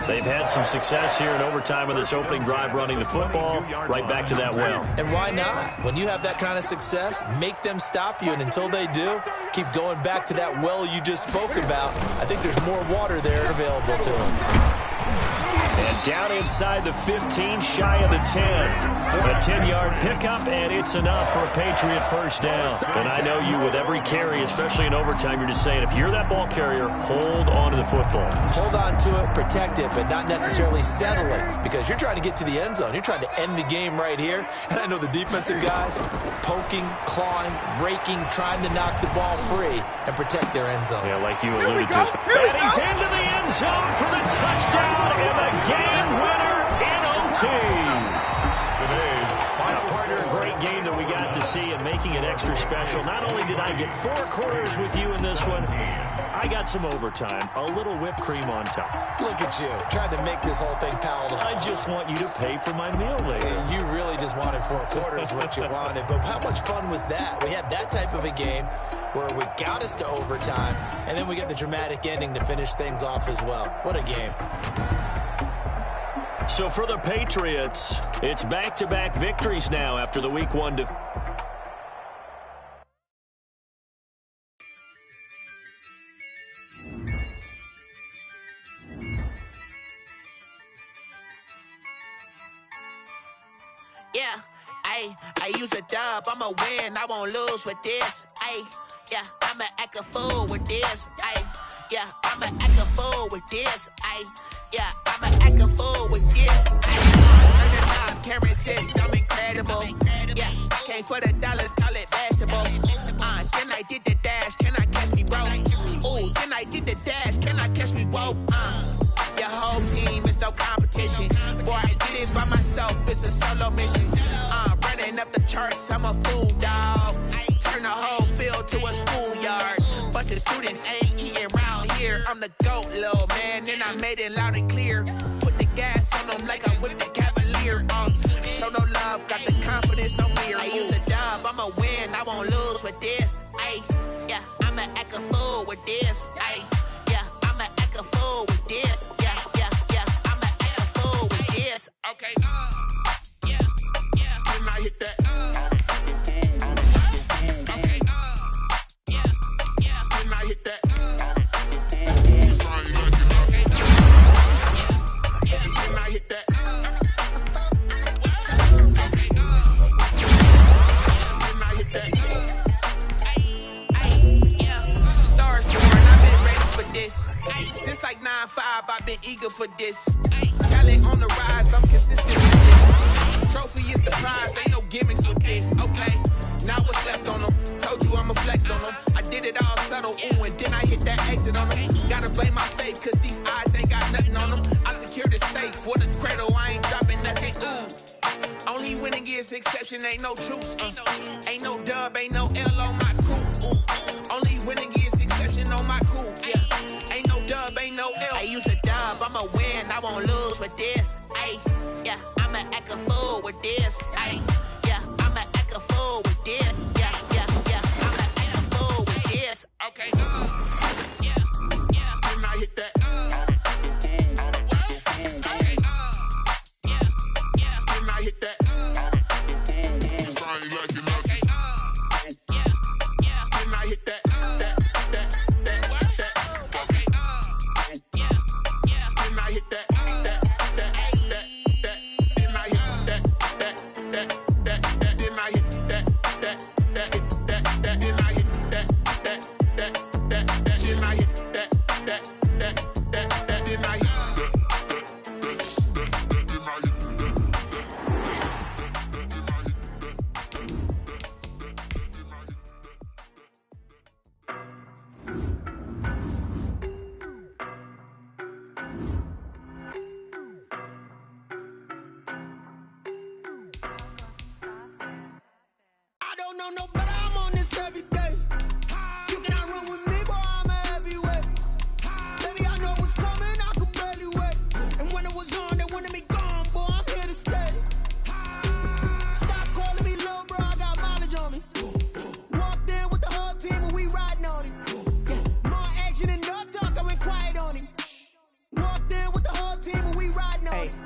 They've had some success here in overtime in this opening drive running the football. Right back to that well. And why not? When you have that kind of success, make them stop you. And until they do, keep going back to that well you just spoke about. I think there's more water there available to them. And down inside the 15, shy of the 10. A 10-yard pickup, and it's enough for a Patriot first down. And I know you, with every carry, especially in overtime, you're just saying, if you're that ball carrier, hold on to the football. Hold on to it, protect it, but not necessarily settle it, because you're trying to get to the end zone. You're trying to end the game right here. And I know the defensive guys poking, clawing, raking, trying to knock the ball free and protect their end zone. Yeah, like you alluded to. And he's into the end zone for the touchdown and the game winner in OT. A great game that we got to see and making it extra special. Not only did I get 4 quarters with you in this one, I got some overtime, a little whipped cream on top. Look at you, trying to make this whole thing palatable. I just want you to pay for my meal later. And you really just wanted 4 quarters, what you wanted. But how much fun was that? We had that type of a game where we got us to overtime, and then we get the dramatic ending to finish things off as well. What a game. So for the Patriots, it's back-to-back victories now after the Week 1 defeat. Yeah, I use a dub, I'ma win, I won't lose with this. Yeah, I'ma act a fool with this. Yeah, I'ma act a fool with this. Yeah, I'ma act a fool with this. Turn it up, camera system incredible. Yeah, came for the dollars, call it vegetable. Then I did the dash, can I catch me, bro? Ooh, then I did the dash, can I catch me, whoa? Your whole team is no competition. Boy, I did it by myself, it's a solo mission. Running up the charts, I'm a fool, dog. Turn the whole field to a schoolyard. Bunch of students ain't eating round here. I'm the GOAT, little man, and I made it loud and clear. Put the gas on them like I whipped the Cavalier. Show no love, got the confidence, no fear. I use a dub, I'ma win, I won't lose with this. Yeah, I'ma act a fool with this. Yeah, I'ma act a fool with this. Yeah, I'ma act a fool with this. Okay, yeah, can I hit that? Okay, yeah, can I hit that? Can I hit that? Since like 9-5, I've been eager for this. Talent on the rise, I'm consistent with this. Trophy is the prize, ain't no gimmicks with this. Okay, now what's left on them? Told you I'ma flex on them. I did it all subtle, ooh, and then I hit that exit on them. Gotta blame my faith, cause these odds ain't got nothing on them. I secure the safe for the cradle, I ain't dropping nothing, ooh. Only winning is exception, ain't no truce. Ain't no dub, ain't no L on my crew. Ooh. Only winning is exception on my crew, yeah. Ain't no dub, ain't no L. I use a dub, I'ma win, I won't lose with this. Yeah, I'ma act a fool with this. Yeah, I'ma act a fool with this. Yeah, I'ma act a fool with this. Okay, yeah, can I hit that? Okay, yeah, can I hit that?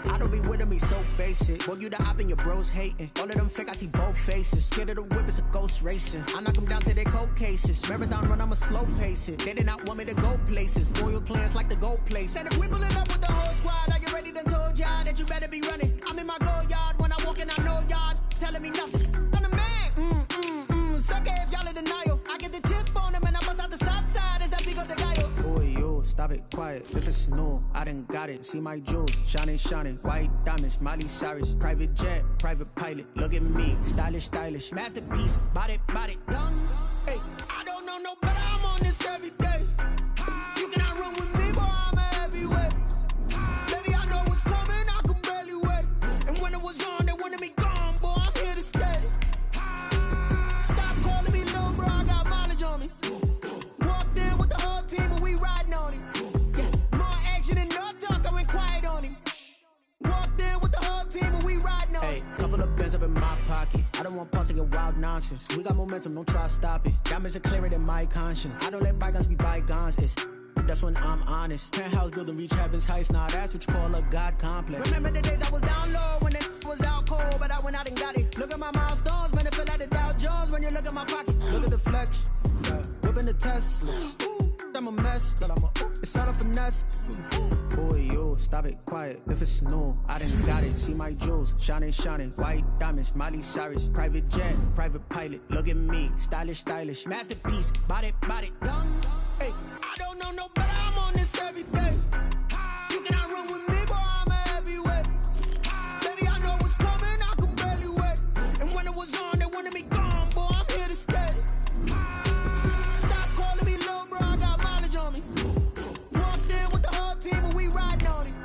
I don't be with me so basic. Boy, you the op and your bros hating. All of them fake, I see both faces. Scared of the whip, it's a ghost racing. I knock them down to their cold cases. Marathon run, I'ma slow pace it. They did not want me to go places. Foil plans like the gold place. And if we pulling up with the whole squad, are you ready? Done told y'all that you better be running. I'm in my go yard when I walk in, I know y'all telling me nothing. I'm the man. Sucker if y'all in denial. I get the chip on them and I bust out the south side. Is that big of the guy? Boy, yo, stop it, quiet. If it's new, I done got it. See my jewels, shining. White diamonds, Miley Cyrus. Private jet, private pilot. Look at me, stylish. Masterpiece, body, young. Hey, I don't know no better. I'm on this every day. You cannot run with me, boy. I'm a heavyweight. Baby, I know what's coming. I could barely wait. And when it was on, they wanted me gone, boy. I'm here to stay. Stop calling me little bro. I got mileage on me. Walked in with the whole team and we riding on him. Yeah, more action and no talk. I went quiet on him. Walked in with the whole team and we riding on him. Hey, couple of bands up in my pocket. I don't want pulse to get wild nonsense. We got momentum, don't try to stop it. Diamonds are clearer than my conscience. I don't let bygones be bygones. That's when I'm honest. Penthouse building, reach heaven's heights. Nah, that's what you call a God complex. Remember the days I was down low when it was out cold, but I went out and got it. Look at my milestones, man, it feel like the Dow Jones when you look at my pocket. Look at the flex, yeah. Whipping the Teslas. I'm a mess, but it's all a finesse. Boy, yo, stop it, quiet. If it's new, I done got it. See my jewels, shining. White diamonds, Miley Cyrus. Private jet, private pilot. Look at me, stylish. Masterpiece, body, young. Hey, I don't know no better. I'm on this every day. You cannot run with me, boy. I'm a heavyweight. Baby, I know what's coming. I could barely wait. And when it was on, they wanted me gone, boy. I'm here to stay. Stop calling me little bro. I got mileage on me. Walked in with the whole team and we riding on him.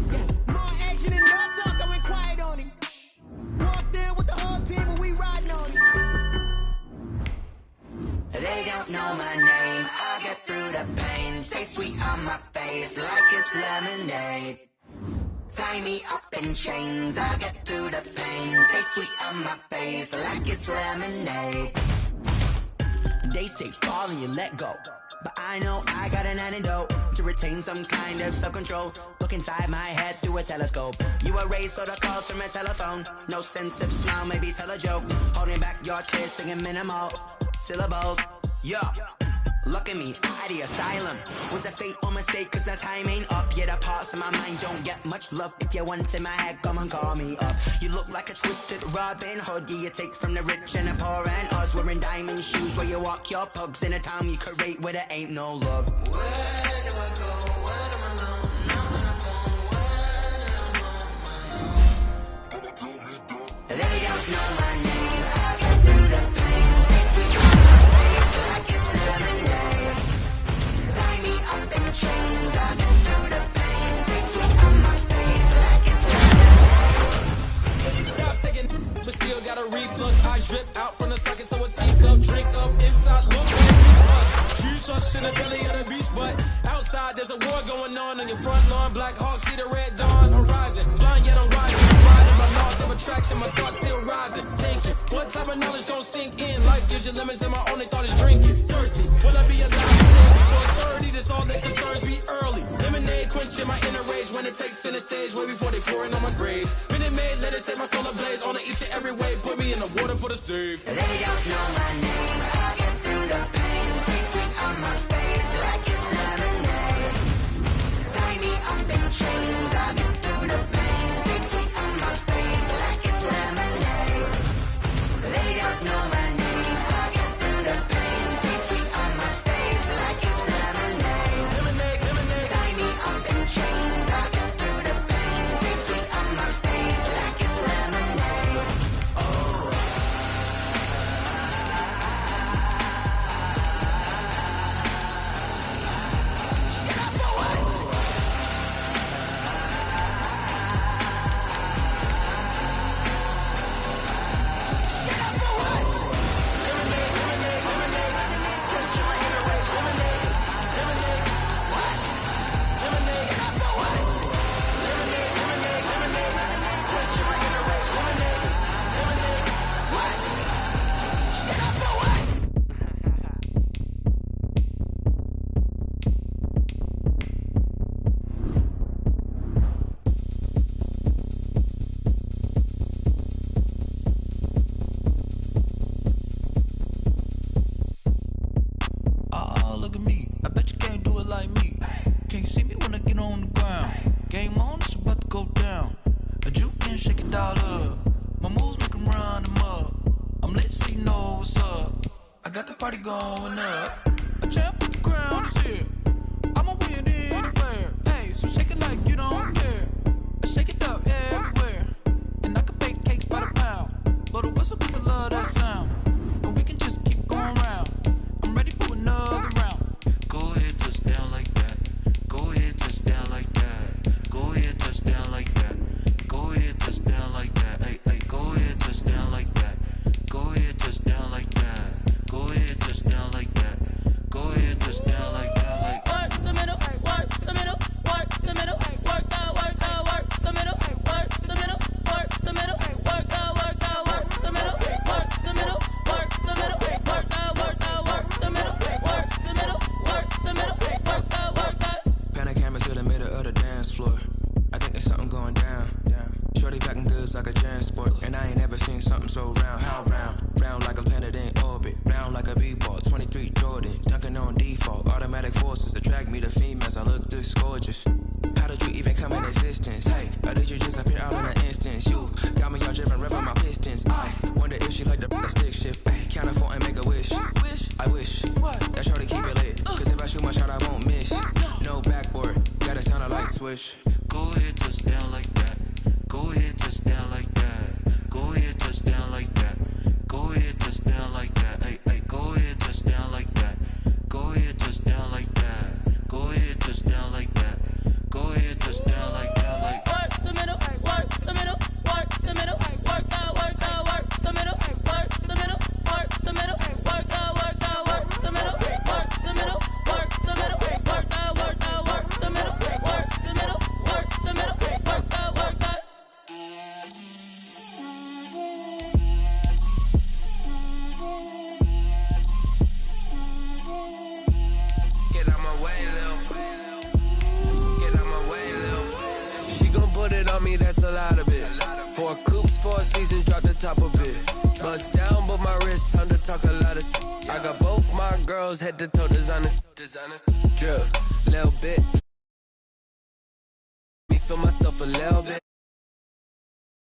Yeah, more action and no talk. I went quiet on him. Walked in with the whole team and we riding on him. They don't know my name, I get through the pain. Taste sweet on my face like it's lemonade. Tie me up in chains, I get through the pain. Taste sweet on my face like it's lemonade. They say fall and you let go, but I know I got an antidote to retain some kind of self-control. Look inside my head through a telescope. You erase all the calls from a telephone. No sense of smile, maybe tell a joke. Holding back your tears, singing minimal syllables. Yeah, look at me, out the asylum. Was a fate or mistake, cause the time ain't up. Yeah, the parts of my mind don't get much love. If you want in my head, come and call me up. You look like a twisted Robin Hood. Yeah, you take from the rich and the poor and us. Wearing diamond shoes where you walk your pugs in a town you create where there ain't no love. Where do I go? Where am I alone? I'm on the phone. Where am I? They don't know my name. I get through the pain. Taste sweet on my face like it's lemonade. Tie me up in chains. I get through the pain. Taste sweet on my face like it's lemonade. Stop taking, but still got a reflux. I drip out from the socket to a teacup. Drink up inside, look like us. Use us in the belly of the beast, but outside there's a war going on your front lawn. Black Hawk, see the red dawn horizon. Blind yet I'm rising. Riding my laws of attraction, my thoughts still rising. Thinking, what type of knowledge gon' sink in? Life gives you lemons and my only thought is drinking. Thirsty, will I be alive today before 30? That's all that concerns me early. Lemonade quenching my inner rage when it takes center stage way before they pouring on my grave. Minute Maid, let it set my soul ablaze on each and every way. Put me in the water for the save. They don't know my name. I get through the pain. Taste sweet on my face like it's lemonade. Tie me up in chains. I get through the pain. Taste sweet on my face like it's lemonade. They don't know my name. I get through the pain. Taste sweet on my face like it's lemonade. Tie me up in chains. I get through the pain. Taste sweet on my face like it's lemonade. Oh. I got the party going up. A champ with the crown is here. I'ma win anywhere. Hey, so shake it like you don't care. I shake it up everywhere. And I can bake cakes by the pound. Blow the whistle 'cause I love that sound. And we can just keep going round. I'm ready for another round. Go ahead, touch down like that. Go ahead, touch down like that. Go ahead, touch down like that. Go ahead, touch down like that. Hey, hey, go ahead, touch down like that. Go ahead, touch down like that. Go ahead, touch down like that. Go ahead, touch down like that. Like work the middle, work the middle, work the middle, work the middle, work the middle, work the middle, work the middle, work the middle, work the middle, work the middle, work the middle, work the middle, work the. Pan a camera to the middle of the dance floor. I think there's something going down. Shorty packing goods like a transport, and I ain't ever seen something so round. How round? Round like a planet in orbit, round like a b-ball. 23 Jordan, dunking on default. Automatic forces attract me to females. I look this gorgeous. How did you even come in existence? Hey, or did you just appear out in an instance? You got me all driven, revving my pistons. I wonder if she like the stick shift. Hey, count a four and make a wish. I wish that shorty keep it lit, 'cause if I shoot my shot, I won't miss. No backboard, gotta sound a light switch. go ahead, touch down like that. Go ahead, touch down like that. Go ahead, touch down like that. Go ahead, touch down like that. Hey, hey, go ahead, touch down like that. Go ahead, touch down like that. Go ahead, touch down like that. Go ahead, touch down like that. Like work the middle, work the middle, work the middle, work the middle, work the middle, work the middle, work the middle, work the middle, work the middle, work the middle, work the middle, work the middle, work the middle, work the middle, work the. Get out my way, Lil. Get out my way, Lil. She gon' put it on me, that's a lot of it. 4 coops, 4 seasons, drop the top of it. Bust down, but my wrist, time to talk a lot of. I got both my girls, head to toe designer. Drip, little bit. Me feel myself a little bit.